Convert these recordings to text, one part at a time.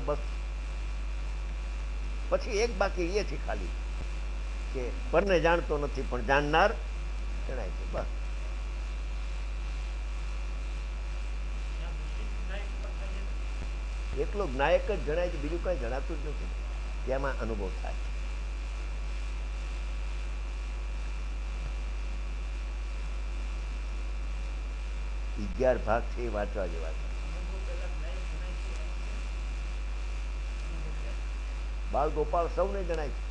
બસ પછી એક બાકી એ છે ખાલી કે પરને જાણતો નથી પણ જાણનાર જણાય છે. બસ એકલો નાયક જ જણાય છે, બીજું કઈ જણાતું જ નથી. તેમાં અનુભવ થાય. 11 ભાગ છે એ વાંચવા જેવા છે. બાળ ગોપાળ સૌને જણાય છે.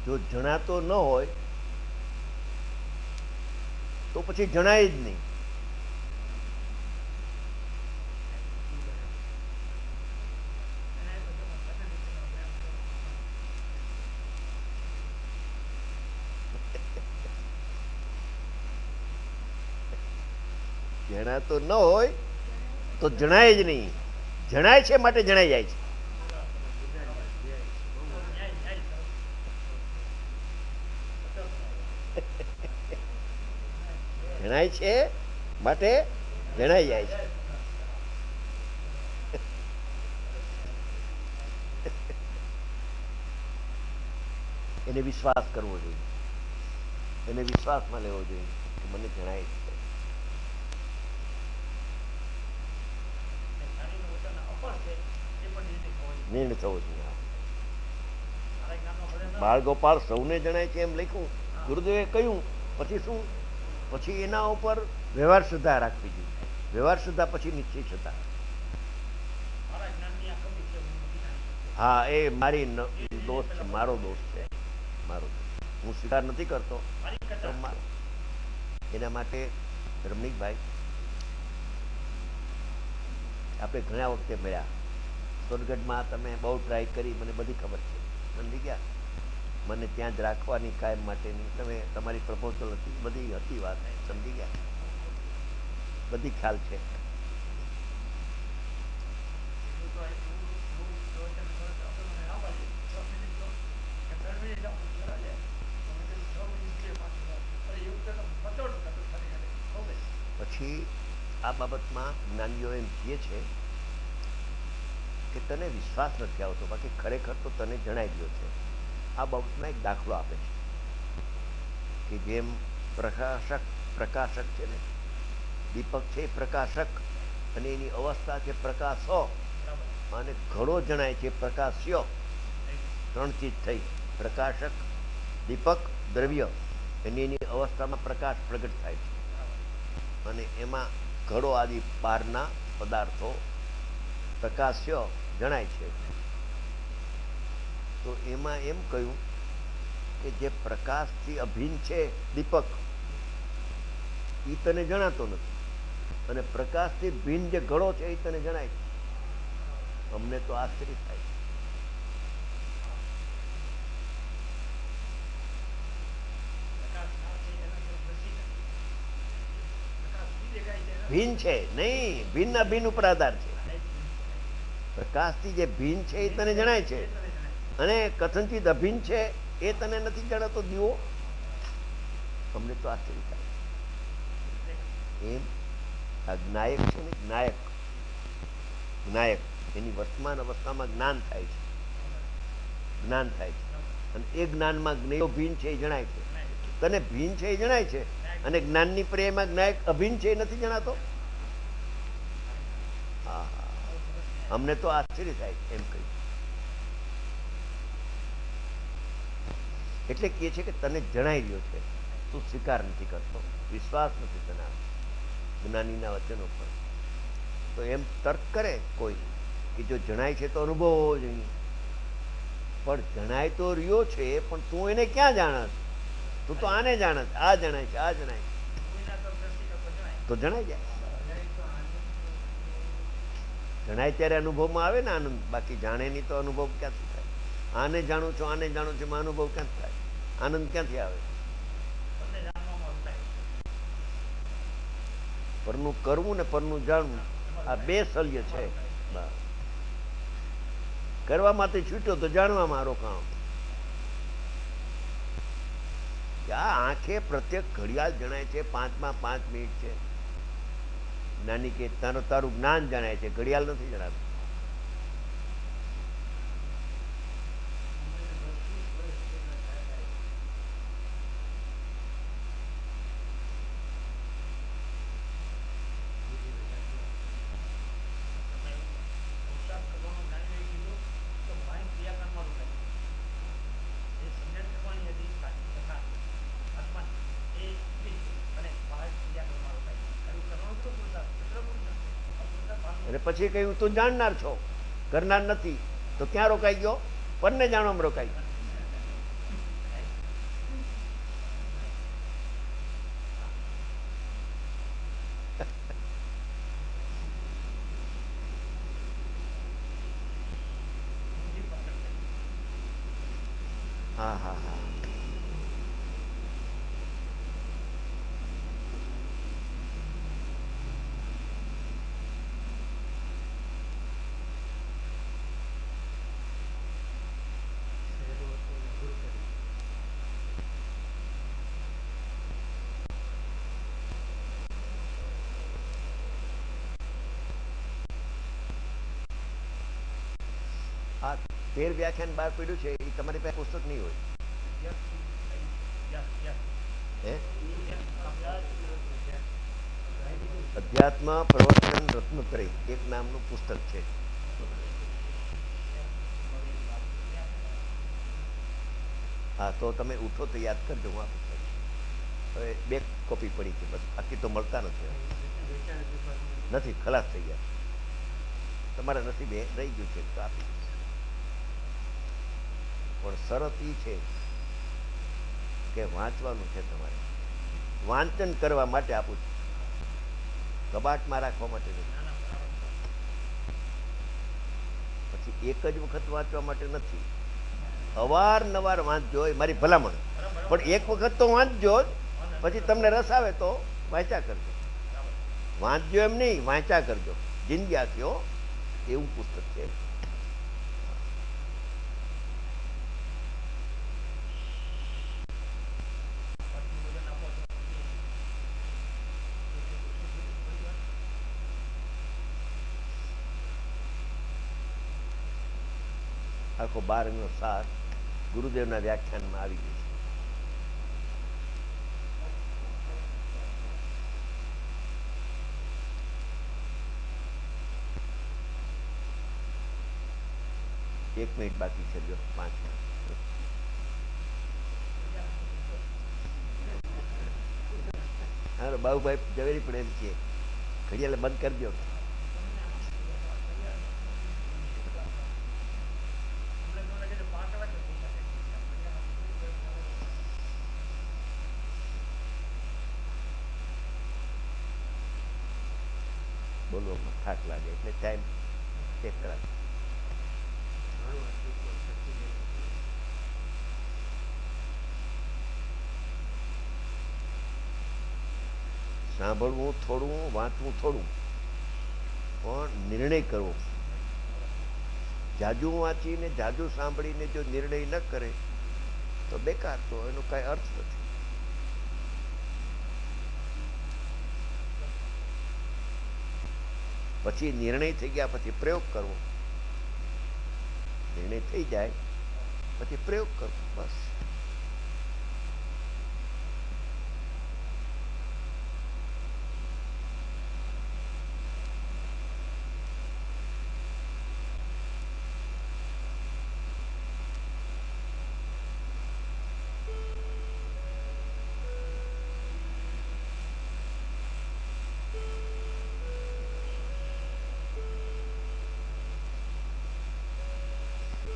જો જણાતો ન હોય તો પછી જણાય જ નહીં. જણાતો ન હોય તો જણાય જ નહીં. જણાય છે માટે જણાઈ જાય છે. જણાય છે માટે જણાઈ જાય છે. એને વિશ્વાસ કરવો જોઈએ, એને વિશ્વાસમાં લેવો જોઈએ કે મને જણાય છે. નિર્ણય થવો જોઈએ. બાળ ગોપાળ સૌને જણાય છે એમ લખ્યું ગુરુદેવે કહ્યું. પછી શું? પછી એના ઉપર વ્યવહાર શ્રદ્ધા રાખવી જોઈએ. વ્યવહાર શ્રદ્ધા પછી નિશ્ચય શ્રદ્ધા. હા, એ મારી દોષ છે, મારો દોષ છે, મારો હું સ્વીકાર નથી કરતો. એના માટે રમણીકભાઈ આપણે ઘણા વખતે મળ્યા. સોનગઢમાં તમે બહુ ટ્રાય કરી, મને બધી ખબર છે. સમજી ગયા? મને ત્યાં જ રાખવાની કાયમ માટેની તમે તમારી પ્રપોઝલ હતી, બધી હતી વાત. સમજી ગયા? બધી ખ્યાલ છે. પછી આ બાબતમાં જ્ઞાનીઓ એમ કહે છે કે તને વિશ્વાસ નથી આવતો, બાકી ખરેખર તો તને જણાઈ ગયો છે. આ બાબતમાં એક દાખલો આપે છે કે જેમ પ્રકાશક છે ને, દીપક છે પ્રકાશક, અને એની અવસ્થા છે પ્રકાશો, અને ઘડો જણાય છે પ્રકાશ્યો. 3 ચીજ થઈ: પ્રકાશક, દીપક, દ્રવ્ય. એની અવસ્થામાં પ્રકાશ પ્રગટ થાય છે, અને એમાં ઘડો આદિ બહારના પદાર્થો પ્રકાશ્ય જણાય છે. તો એમાં એમ કહ્યું કે જે પ્રકાશથી અભિન્ન છે દીપક, એ તને જણાતો નથી, અને પ્રકાશથી ભિન્ન જે ઘડો છે એ તને જણાય છે. અમને તો આશ્ચર્ય થાય. ભિન્ન છે નહીં, ભિન્ન અભિન્ન ઉપર આધાર છે. પ્રકાશથી જે ભિન્ન છે એ તને જણાય છે, અને કથનથી અભિન્ન છે એ તને નથી જણાતો. દીવો અમને તો આશ્ચર્ય થાય. એમ આ જ્ઞાયક છે ને, જ્ઞાયક એની વર્તમાન અવસ્થામાં જ્ઞાન થાય છે, જ્ઞાન થાય છે, અને એ જ્ઞાનમાં જ્ઞેયો ભિન્ન છે એ જણાય છે. તને ભિન્ન છે એ જણાય છે, અને જ્ઞાનની પ્રેમમાં જ્ઞાયક અભિન્ન છે એ નથી જણાતો. હા, અમને તો આશ્ચર્ય થાય એમ કહ્યું. એટલે કહે છે કે તને જણાઈ રહ્યો છે, તું સ્વીકાર નથી કરતો, વિશ્વાસ નથી તને જ્ઞાનીના વચનો પર. તો એમ તર્ક કરે કોઈ કે જો જણાય છે તો અનુભવ હોવો જોઈએ. પણ જણાય તો રહ્યો છે, પણ તું એને ક્યાં જાણસ? તું તો આને જાણસ. આ જણાય છે, આ જણાય છે, તો જણાય જાય. જણાય ત્યારે અનુભવમાં આવે ને આનંદ, બાકી જાણે નહીં તો અનુભવ ક્યાંથી થાય? આને જાણું છું, આને જાણું છું, અનુભવ ક્યાંથી થાય? આનંદ ક્યાંથી આવે? પરનું કરવું ને પરનું જાણવું, આ બે શલ્ય છે. કરવામાંથી છૂટ્યો તો જાણવામાં રોકાણો. કે આ આંખે પ્રત્યેક ઘડિયાળ જણાય છે, 5 માં 5 મિનિટ છે. નાની કે તારું જ્ઞાન જણાય છે, ઘડિયાળ નથી જણાતું. અને પછી કહ્યું તું જાણનાર છો, કરનાર નથી, તો ક્યાં રોકાઈ ગયો? પરને જાણવામાં રોકાઈ ગયો. હા હા હા. આ 13 વ્યાખ્યાન બહાર પડ્યું છે, એ તમારી પાસે પુસ્તક નહીં હોય. હે? અધ્યાત્મ પ્રવર્તન રત્નત્રય એક નામનું પુસ્તક છે. હા, તો તમે ઉઠો તો યાદ કરજો. હું આપું છું. હવે 2 કોપી પડી છે બસ, બાકી તો મળતા નથી, ખલાસ થઈ ગયા. તમારા નસીબે રહી ગયું છે તો આપી દઈશ. પણ શરત એ છે કે વાંચવાનું છે તમારે. વાંચન કરવા માટે આપું છું, કબાટમાં રાખવા માટે નથી. પછી એક જ વખત વાંચવા માટે નથી, અવારનવાર વાંચજો, એ મારી ભલામણ. પણ એક વખત તો વાંચજો જ, પછી તમને રસ આવે તો વાંચ્યા કરજો. વાંચજો એમ નહીં, વાંચ્યા કરજો જિંદગી આખી. એવું પુસ્તક છે. આખો 12 સાર ગુરુદેવના વ્યાખ્યાનમાં આવી ગઈ છે. એક મિનિટ બાકી છે, જો 5 મિનિટ. હા, બાબુભાઈ ઝવેરી પણ એમ છે, ઘડિયાળ બંધ કરી દો. બોલવામાં થાક લાગે એટલે ટાઈમ ચેક કરાવે. સાંભળવું થોડું, વાંચવું થોડું, પણ નિર્ણય કરવો. જાજુ વાંચીને જાજુ સાંભળીને જો નિર્ણય ન કરે તો બેકાર, તો એનો કાંઈ અર્થ નથી. પછી નિર્ણય થઈ ગયા પછી પ્રયોગ કરવો. નિર્ણય થઈ જાય પછી પ્રયોગ કરવો, બસ.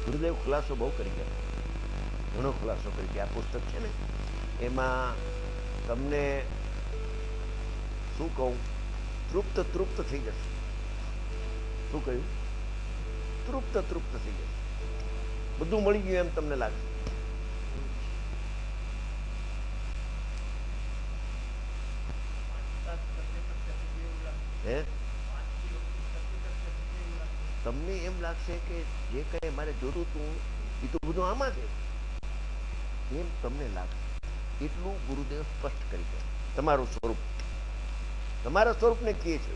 ગુરુદેવ ખુલાસો બહુ કરી ગયા, ઘણો ખુલાસો કરી ગયા. આ પુસ્તક છે ને, એમાં તમને શું કહું, તૃપ્ત થઈ જશે. શું કહ્યું? તૃપ્ત થઈ જશે. બધું મળી ગયું એમ તમને લાગશે. હે? તમને એમ લાગશે કે જે કંઈ મારે જોતું હતું એ તો બધું આમાં છે, એમ તમને લાગશે. એટલું ગુરુદેવ સ્પષ્ટ કરી દે. તમારું સ્વરૂપ, તમારા સ્વરૂપને કહે છે.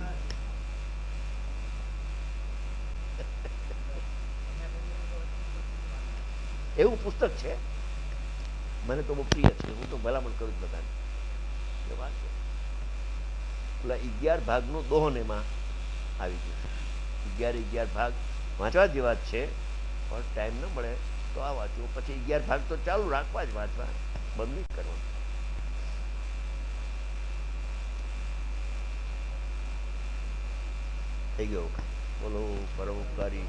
એવું પુસ્તક છે, મને તો બહુ પ્રિય છે. હું તો ભલામણ કરું જ બધાને કે વાંચો. પેલા 11 ભાગનું દોહન એમાં આવી ગયું છે. 11 ભાગ વાંચવા જેવા જ છે, પણ ટાઈમ ન મળે તો આ વાંચવું. પછી 11 ભાગ તો ચાલુ રાખવા જ, વાંચવા બંધ નહીં કરવાનું. થઈ ગયો. બોલો પરોપકારી